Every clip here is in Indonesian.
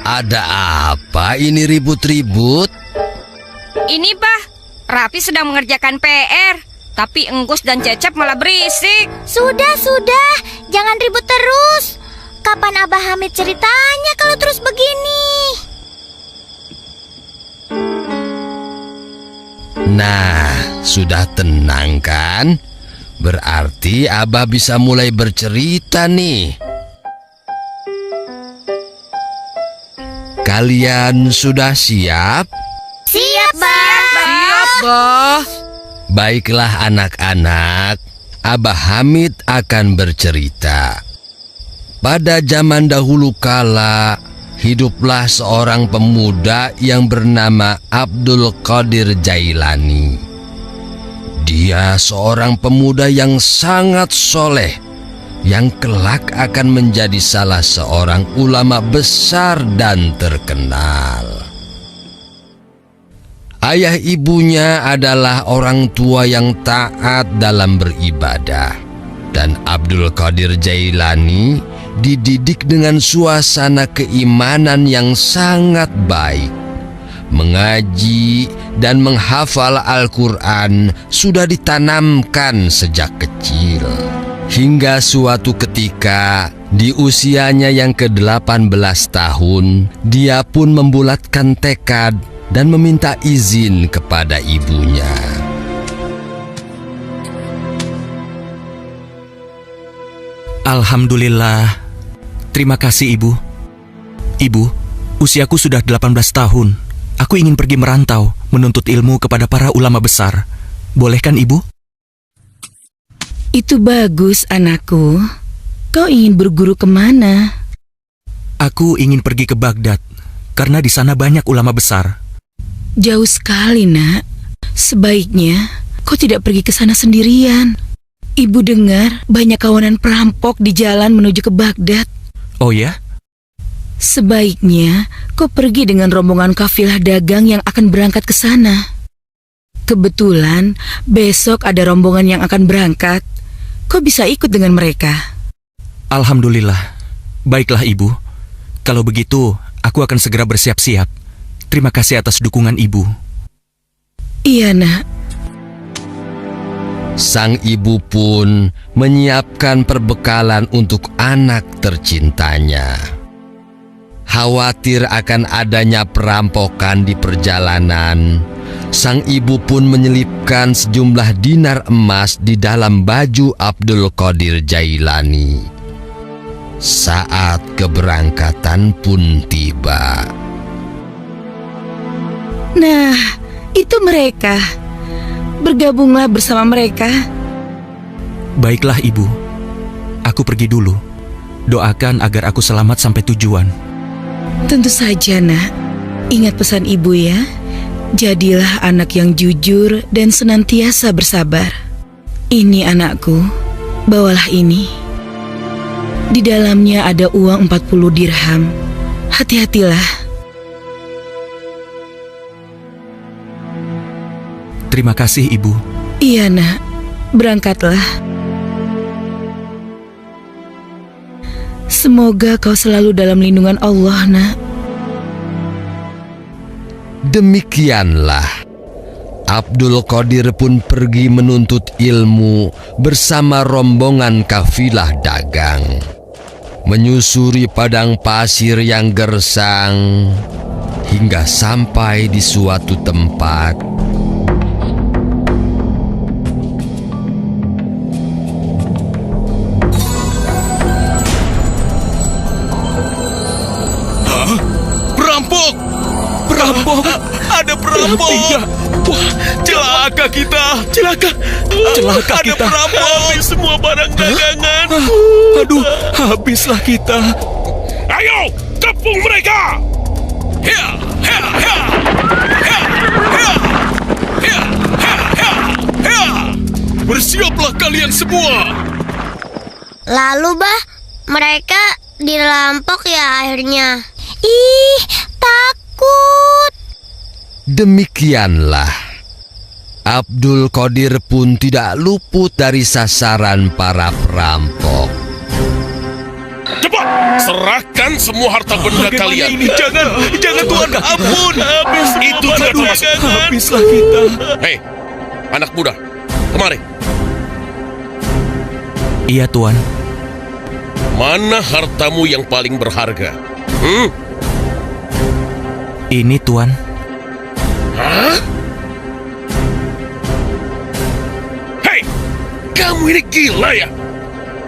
Ada apa ini ribut-ribut? Ini, Bah, Raffi sedang mengerjakan PR, tapi Enggus dan Cecep malah berisik. Sudah, jangan ribut terus. Kapan Abah Hamid ceritanya kalau terus begini? Nah, sudah tenang kan? Berarti Abah bisa mulai bercerita nih. Kalian sudah siap? Siap, Bah. Siap, Bah. Baiklah anak-anak, Abah Hamid akan bercerita. Pada zaman dahulu kala, hiduplah seorang pemuda yang bernama Abdul Qadir Jailani. Dia seorang pemuda yang sangat soleh, yang kelak akan menjadi salah seorang ulama besar dan terkenal. Ayah ibunya adalah orang tua yang taat dalam beribadah, dan Abdul Qadir Jailani dididik dengan suasana keimanan yang sangat baik. Mengaji dan menghafal Al-Quran sudah ditanamkan sejak kecil. Hingga suatu ketika, di usianya yang ke-18 tahun, dia pun membulatkan tekad dan meminta izin kepada ibunya. Alhamdulillah. Terima kasih, Ibu. Ibu, usiaku sudah 18 tahun. Aku ingin pergi merantau, menuntut ilmu kepada para ulama besar. Boleh kan, Ibu? Itu bagus, anakku. Kau ingin berguru kemana? Aku ingin pergi ke Baghdad, karena di sana banyak ulama besar. Jauh sekali, nak. Sebaiknya kau tidak pergi ke sana sendirian. Ibu dengar banyak kawanan perampok di jalan menuju ke Baghdad. Oh ya? Sebaiknya kau pergi dengan rombongan kafilah dagang yang akan berangkat ke sana. Kebetulan besok ada rombongan yang akan berangkat. Kau bisa ikut dengan mereka. Alhamdulillah. Baiklah, Ibu. Kalau begitu, aku akan segera bersiap-siap. Terima kasih atas dukungan Ibu. Iya, nak. Sang ibu pun menyiapkan perbekalan untuk anak tercintanya. Khawatir akan adanya perampokan di perjalanan, sang ibu pun menyelipkan sejumlah dinar emas di dalam baju Abdul Qadir Jailani. Saat keberangkatan pun tiba. Nah, itu mereka. Bergabunglah bersama mereka. Baiklah, Ibu. Aku pergi dulu. Doakan agar aku selamat sampai tujuan. Tentu saja, nak. Ingat pesan ibu ya. Jadilah anak yang jujur dan senantiasa bersabar. Ini anakku, bawalah ini. Di dalamnya ada uang 40 dirham. Hati-hatilah. Terima kasih, Ibu. Iya, nak. Berangkatlah. Semoga kau selalu dalam lindungan Allah, nak. Demikianlah, Abdul Qadir pun pergi menuntut ilmu bersama rombongan kafilah dagang. Menyusuri padang pasir yang gersang, hingga sampai di suatu tempat. Perampok! Ada perampok! Tidak! Wah, celaka kita! Celaka Ada kita! perampok ambil semua barang dagangan! Aduh, habislah kita! Ayo, kepung mereka! Hia, hia, hia! Hia, hia! Hia, hia, hia! Hia! Bersiaplah kalian semua! Lalu, Bah, mereka dirampok ya akhirnya. Ih, takut. Demikianlah, Abdul Qadir pun tidak luput dari sasaran para perampok. Cepat! Serahkan semua harta benda kalian. Ini jangan Tuan, ampun. Itu juga termasuk. Habislah kita. Hei, anak muda, kemari. Iya Tuan. Mana hartamu yang paling berharga? Ini Tuan. Hah? Hei, kamu ini gila ya?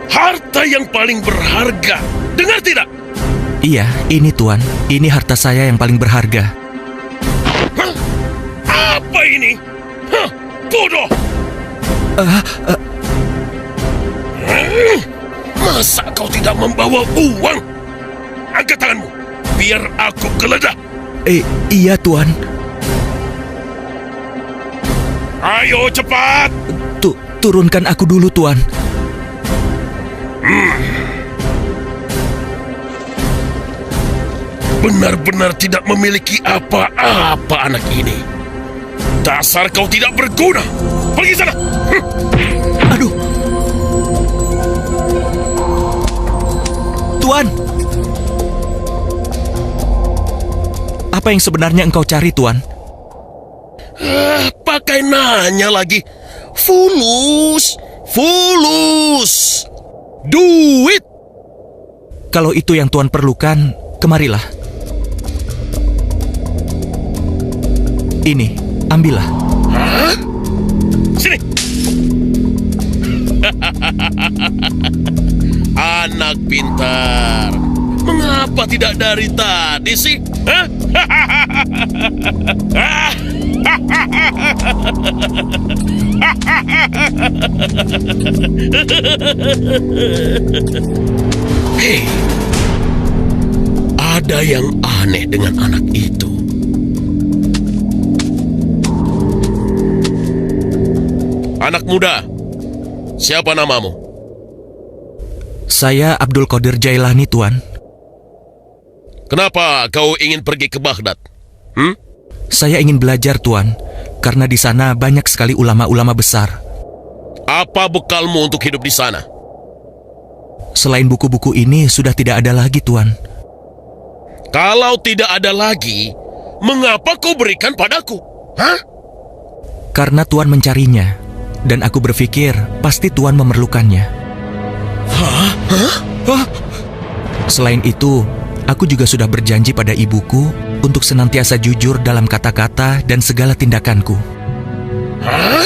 Harta yang paling berharga. Dengar tidak? Iya, ini Tuan. Ini harta saya yang paling berharga. Hah? Apa ini? Hah? Bodoh! Masa kau tidak membawa uang? Angkat tanganmu, biar aku geledah. Iya Tuan. Ayo cepat! Turunkan aku dulu Tuan. Benar-benar tidak memiliki apa-apa anak ini. Dasar kau tidak berguna. Pergi sana. Aduh. Tuan. Apa yang sebenarnya engkau cari, Tuan? Pakai nanya lagi. Fulus. Duit. Kalau itu yang Tuan perlukan, kemarilah. Ini, ambillah. Hah? Sini. Anak pintar. Mengapa tidak dari tadi sih? Hah? Hei, ada yang aneh dengan anak itu. Anak muda, siapa namamu? Saya Abdul Qadir Jailani, Tuan. Kenapa kau ingin pergi ke Baghdad? Saya ingin belajar, Tuan, karena di sana banyak sekali ulama-ulama besar. Apa bekalmu untuk hidup di sana? Selain buku-buku ini, sudah tidak ada lagi, Tuan. Kalau tidak ada lagi, mengapa kau berikan padaku? Hah? Karena Tuan mencarinya, dan aku berpikir pasti Tuan memerlukannya. Hah? Selain itu, aku juga sudah berjanji pada ibuku untuk senantiasa jujur dalam kata-kata dan segala tindakanku. Hah?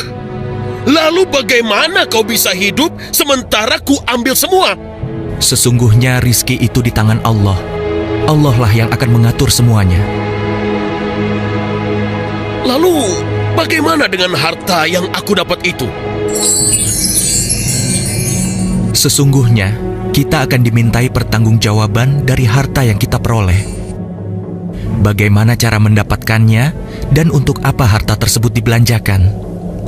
Lalu bagaimana kau bisa hidup sementara ku ambil semua? Sesungguhnya rizki itu di tangan Allah. Allah lah yang akan mengatur semuanya. Lalu bagaimana dengan harta yang aku dapat itu? Sesungguhnya, kita akan dimintai pertanggungjawaban dari harta yang kita peroleh. Bagaimana cara mendapatkannya dan untuk apa harta tersebut dibelanjakan?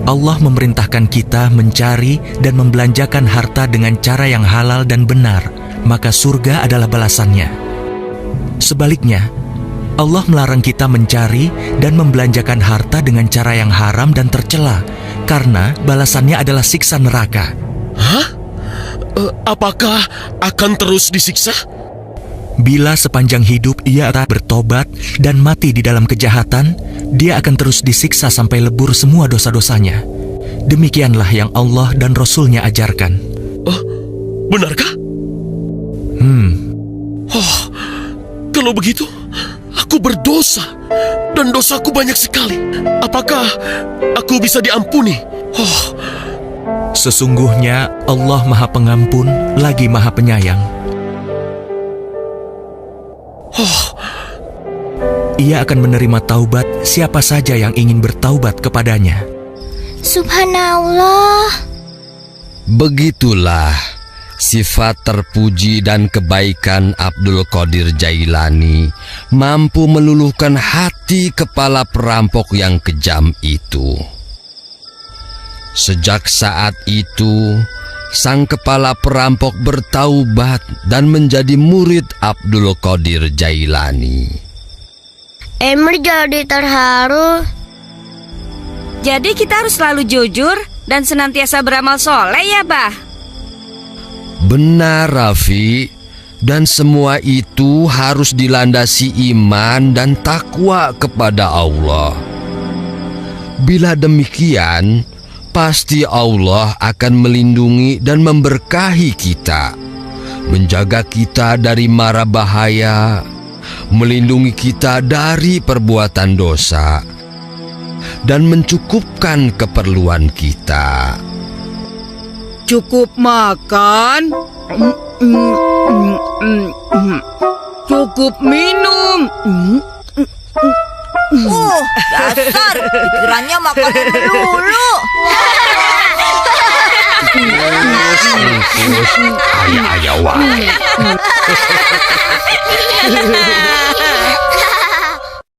Allah memerintahkan kita mencari dan membelanjakan harta dengan cara yang halal dan benar, maka surga adalah balasannya. Sebaliknya, Allah melarang kita mencari dan membelanjakan harta dengan cara yang haram dan tercela, karena balasannya adalah siksa neraka. Hah? Apakah akan terus disiksa? Bila sepanjang hidup ia tak bertobat dan mati di dalam kejahatan, dia akan terus disiksa sampai lebur semua dosa-dosanya. Demikianlah yang Allah dan Rasul-Nya ajarkan. Benarkah? Kalau begitu, aku berdosa dan dosaku banyak sekali. Apakah aku bisa diampuni? Sesungguhnya Allah Maha Pengampun lagi Maha Penyayang. Ia akan menerima taubat siapa saja yang ingin bertaubat kepadanya. Subhanallah. Begitulah sifat terpuji dan kebaikan Abdul Qadir Jailani mampu meluluhkan hati kepala perampok yang kejam itu. Sejak saat itu, sang kepala perampok bertaubat dan menjadi murid Abdul Qadir Jailani. Emir jadi terharu. Jadi kita harus selalu jujur dan senantiasa beramal soleh ya, Bah? Benar, Raffi. Dan semua itu harus dilandasi iman dan takwa kepada Allah. Bila demikian, pasti Allah akan melindungi dan memberkahi kita, menjaga kita dari mara bahaya, melindungi kita dari perbuatan dosa, dan mencukupkan keperluan kita. Cukup makan, cukup minum. Dasar, pikirannya makanan melulu. Ayah wae.